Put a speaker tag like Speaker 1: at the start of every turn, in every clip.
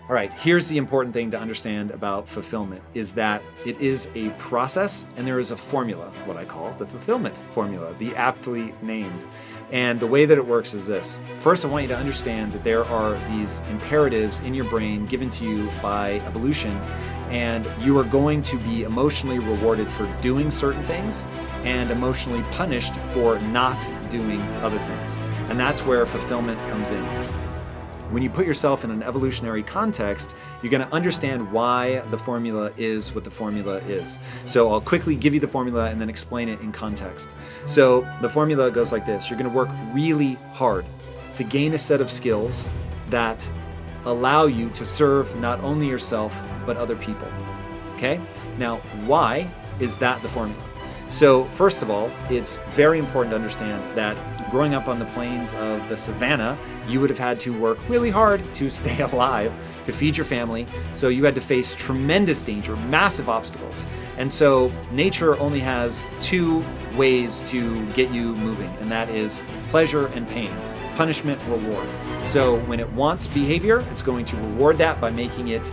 Speaker 1: All right, here's the important thing to understand about fulfillment is that it is a process and there is a formula, what I call the fulfillment formula, the aptly named. And the way that it works is this. First, I want you to understand that there are these imperatives in your brain given to you by evolution, and you are going to be emotionally rewarded for doing certain things and emotionally punished for not doing other things. And that's where fulfillment comes in. When you put yourself in an evolutionary context, you're going to understand why the formula is what the formula is. So I'll quickly give you the formula and then explain it in context. So the formula goes like this. You're going to work really hard to gain a set of skills that allow you to serve not only yourself, but other people. Okay? Now, why is that the formula? So first of all, it's very important to understand that growing up on the plains of the savannah, you would have had to work really hard to stay alive, to feed your family. So you had to face tremendous danger, massive obstacles. And so nature only has two ways to get you moving, and that is pleasure and pain, punishment, reward. So when it wants behavior, it's going to reward that by making it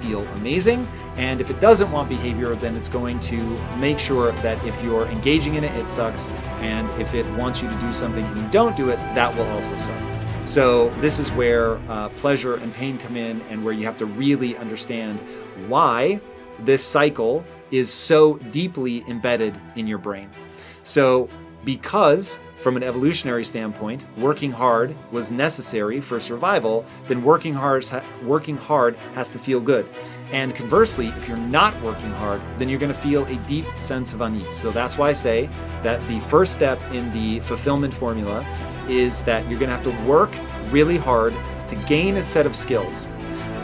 Speaker 1: feel amazing. And if it doesn't want behavior, then it's going to make sure that if you're engaging in it, it sucks. And if it wants you to do something and you don't do it, that will also suck. So this is where pleasure and pain come in, and where you have to really understand why this cycle is so deeply embedded in your brain. So because from an evolutionary standpoint, working hard was necessary for survival, then working hard has to feel good. And conversely, if you're not working hard, then you're going to feel a deep sense of unease. So that's why I say that the first step in the fulfillment formula is that you're going to have to work really hard to gain a set of skills.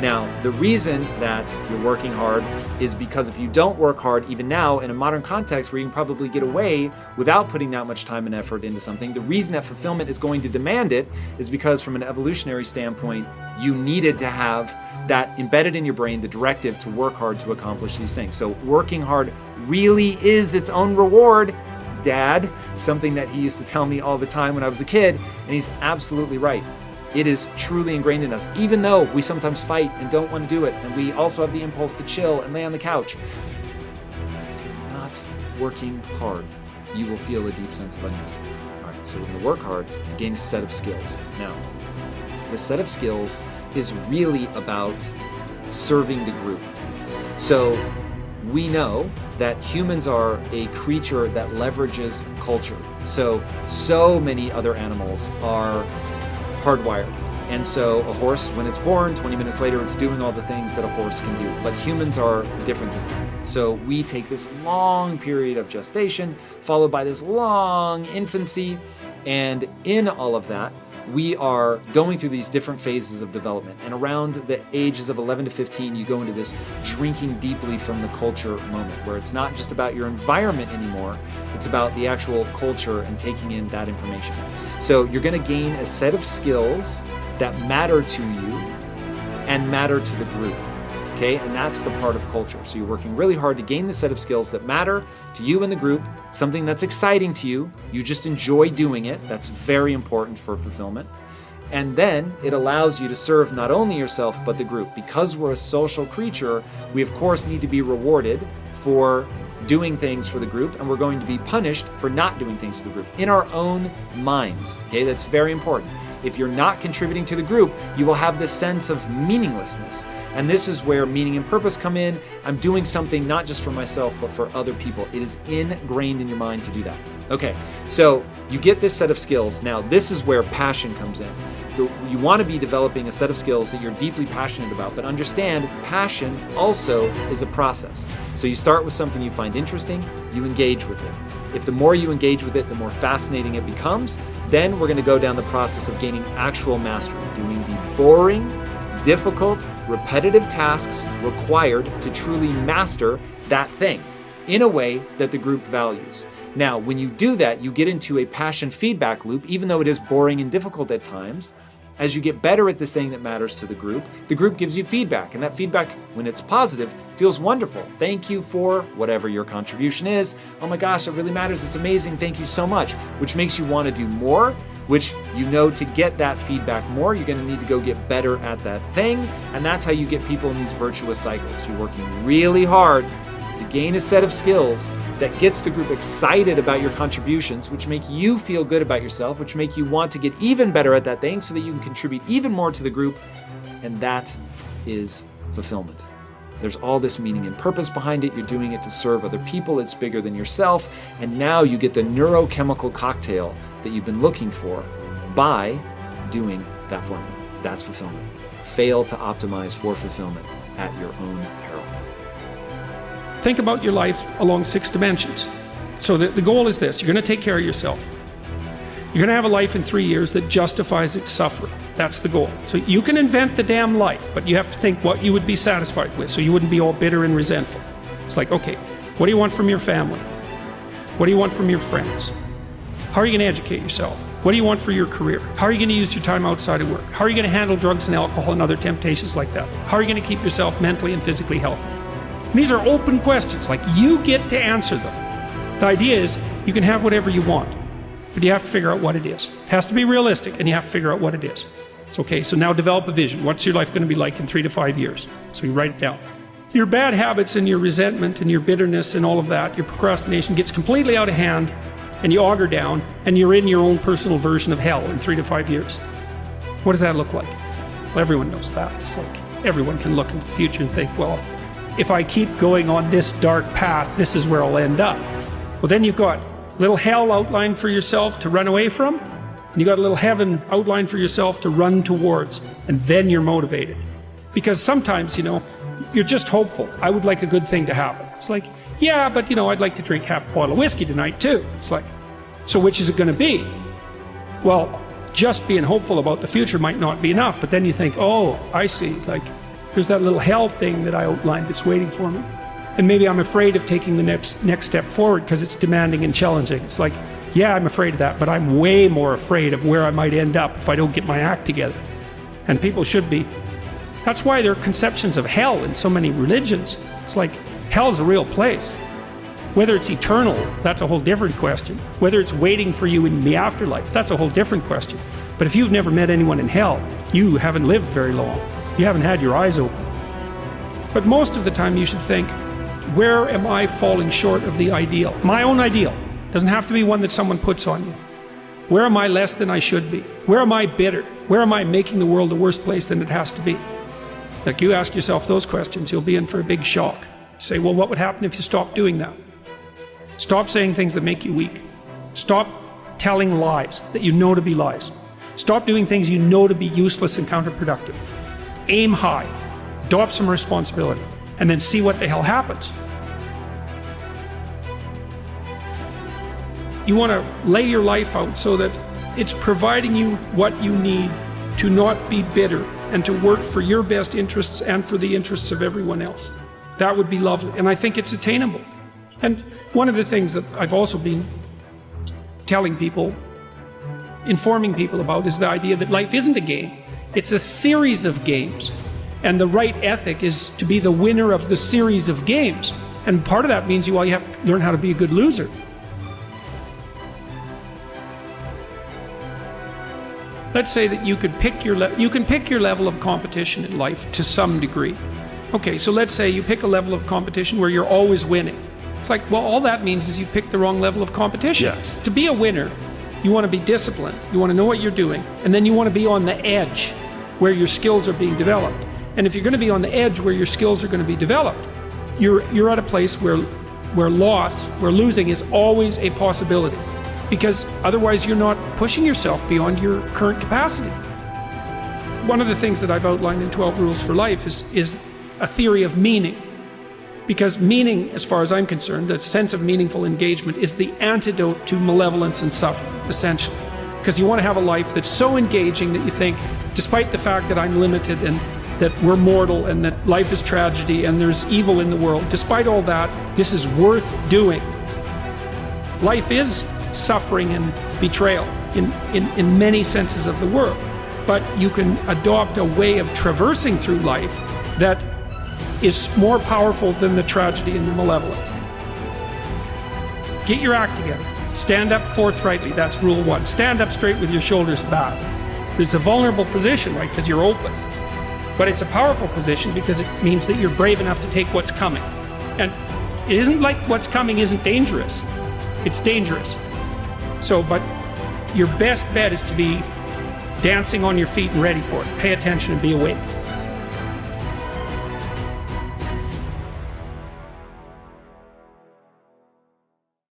Speaker 1: Now, the reason that you're working hard is because if you don't work hard, even now in a modern context where you can probably get away without putting that much time and effort into something, the reason that fulfillment is going to demand it is because from an evolutionary standpoint, you needed to have that embedded in your brain, the directive to work hard to accomplish these things. So working hard really is its own reward, Dad, something that he used to tell me all the time when I was a kid, and he's absolutely right. It is truly ingrained in us, even though we sometimes fight and don't want to do it, and we also have the impulse to chill and lay on the couch. If you're not working hard, you will feel a deep sense of unease. All right, so we're going to work hard to gain a set of skills. Now, the set of skills is really about serving the group. So we know that humans are a creature that leverages culture. So many other animals are hardwired. And so a horse, when it's born, 20 minutes later, it's doing all the things that a horse can do. But humans are different than that. So we take this long period of gestation, followed by this long infancy. And in all of that, we are going through these different phases of development. And around the ages of 11 to 15, you go into this drinking deeply from the culture moment, where it's not just about your environment anymore, it's about the actual culture and taking in that information. So you're going to gain a set of skills that matter to you and matter to the group. Okay, and that's the part of culture. So you're working really hard to gain the set of skills that matter to you and the group, something that's exciting to you. You just enjoy doing it. That's very important for fulfillment. And then it allows you to serve not only yourself, but the group. Because we're a social creature, we of course need to be rewarded for doing things for the group, and we're going to be punished for not doing things for the group in our own minds. Okay, that's very important. If you're not contributing to the group, you will have this sense of meaninglessness. And this is where meaning and purpose come in. I'm doing something not just for myself, but for other people. It is ingrained in your mind to do that. Okay, so you get this set of skills. Now, this is where passion comes in. You want to be developing a set of skills that you're deeply passionate about, but understand passion also is a process. So you start with something you find interesting, you engage with it. If the more you engage with it, the more fascinating it becomes, then we're going to go down the process of gaining actual mastery, doing the boring, difficult, repetitive tasks required to truly master that thing in a way that the group values. Now, when you do that, you get into a passion feedback loop, even though it is boring and difficult at times. As you get better at this thing that matters to the group gives you feedback. And that feedback, when it's positive, feels wonderful. Thank you for whatever your contribution is. Oh my gosh, it really matters. It's amazing. Thank you so much. Which makes you want to do more, which to get that feedback more, you're going to need to go get better at that thing. And that's how you get people in these virtuous cycles. You're working really hard to gain a set of skills that gets the group excited about your contributions, which make you feel good about yourself, which make you want to get even better at that thing so that you can contribute even more to the group. And that is fulfillment. There's all this meaning and purpose behind it. You're doing it to serve other people. It's bigger than yourself. And now you get the neurochemical cocktail that you've been looking for by doing that formula. That's fulfillment. Fail to optimize for fulfillment at your own peril.
Speaker 2: Think about your life along 6 dimensions. So the goal is this: you're going to take care of yourself. You're going to have a life in 3 years that justifies its suffering. That's the goal. So you can invent the damn life, but you have to think what you would be satisfied with, so you wouldn't be all bitter and resentful. It's like, okay, what do you want from your family? What do you want from your friends? How are you going to educate yourself? What do you want for your career? How are you going to use your time outside of work? How are you going to handle drugs and alcohol and other temptations like that? How are you going to keep yourself mentally and physically healthy? And these are open questions, like you get to answer them. The idea is you can have whatever you want, but you have to figure out what it is. It has to be realistic, and you have to figure out what it is. It's okay, so now develop a vision. What's your life going to be like in 3 to 5 years? So you write it down. Your bad habits and your resentment and your bitterness and all of that, your procrastination gets completely out of hand, and you auger down, and you're in your own personal version of hell in 3 to 5 years. What does that look like? Well, everyone knows that. It's like everyone can look into the future and think, well, if I keep going on this dark path, this is where I'll end up. Well, then you've got little hell outlined for yourself to run away from, and you got a little heaven outlined for yourself to run towards, and then you're motivated. Because sometimes, you're just hopeful. I would like a good thing to happen. It's like, yeah, but I'd like to drink half a bottle of whiskey tonight too. It's like, so which is it going to be? Well, just being hopeful about the future might not be enough, but then you think, oh, I see, like, there's that little hell thing that I outlined that's waiting for me. And maybe I'm afraid of taking the next step forward because it's demanding and challenging. It's like, yeah, I'm afraid of that, but I'm way more afraid of where I might end up if I don't get my act together. And people should be. That's why there are conceptions of hell in so many religions. It's like, hell is a real place. Whether it's eternal, that's a whole different question. Whether it's waiting for you in the afterlife, that's a whole different question. But if you've never met anyone in hell, you haven't lived very long. You haven't had your eyes open. But most of the time you should think, where am I falling short of the ideal? My own ideal. Doesn't have to be one that someone puts on you. Where am I less than I should be? Where am I bitter? Where am I making the world a worse place than it has to be? Like, you ask yourself those questions, you'll be in for a big shock. You say, well, what would happen if you stopped doing that? Stop saying things that make you weak. Stop telling lies that you know to be lies. Stop doing things you know to be useless and counterproductive. Aim high. Adopt some responsibility. And then see what the hell happens. You want to lay your life out so that it's providing you what you need to not be bitter and to work for your best interests and for the interests of everyone else. That would be lovely, and I think it's attainable. And one of the things that I've also been telling people, informing people about, is the idea that life isn't a game. It's a series of games. And the right ethic is to be the winner of the series of games. And part of that means you have to learn how to be a good loser. Let's say that you can pick your level of competition in life to some degree. Okay, so let's say you pick a level of competition where you're always winning. It's like, well, all that means is you picked the wrong level of competition.
Speaker 1: Yes.
Speaker 2: To be a winner, you want to be disciplined, you want to know what you're doing, and then you want to be on the edge where your skills are being developed. And if you're going to be on the edge where your skills are going to be developed, you're at a place where losing is always a possibility. Because otherwise you're not pushing yourself beyond your current capacity. One of the things that I've outlined in 12 Rules for Life is a theory of meaning. Because meaning, as far as I'm concerned, the sense of meaningful engagement is the antidote to malevolence and suffering, essentially. Because you want to have a life that's so engaging that you think, despite the fact that I'm limited and that we're mortal and that life is tragedy and there's evil in the world, despite all that, this is worth doing. Life is suffering and betrayal in many senses of the word, but you can adopt a way of traversing through life that is more powerful than the tragedy and the malevolence. Get your act together. Stand up forthrightly. That's rule 1. Stand up straight with your shoulders back. It's a vulnerable position, right? Because you're open. But it's a powerful position because it means that you're brave enough to take what's coming. And it isn't like what's coming isn't dangerous. It's dangerous. So, but your best bet is to be dancing on your feet and ready for it. Pay attention and be awake.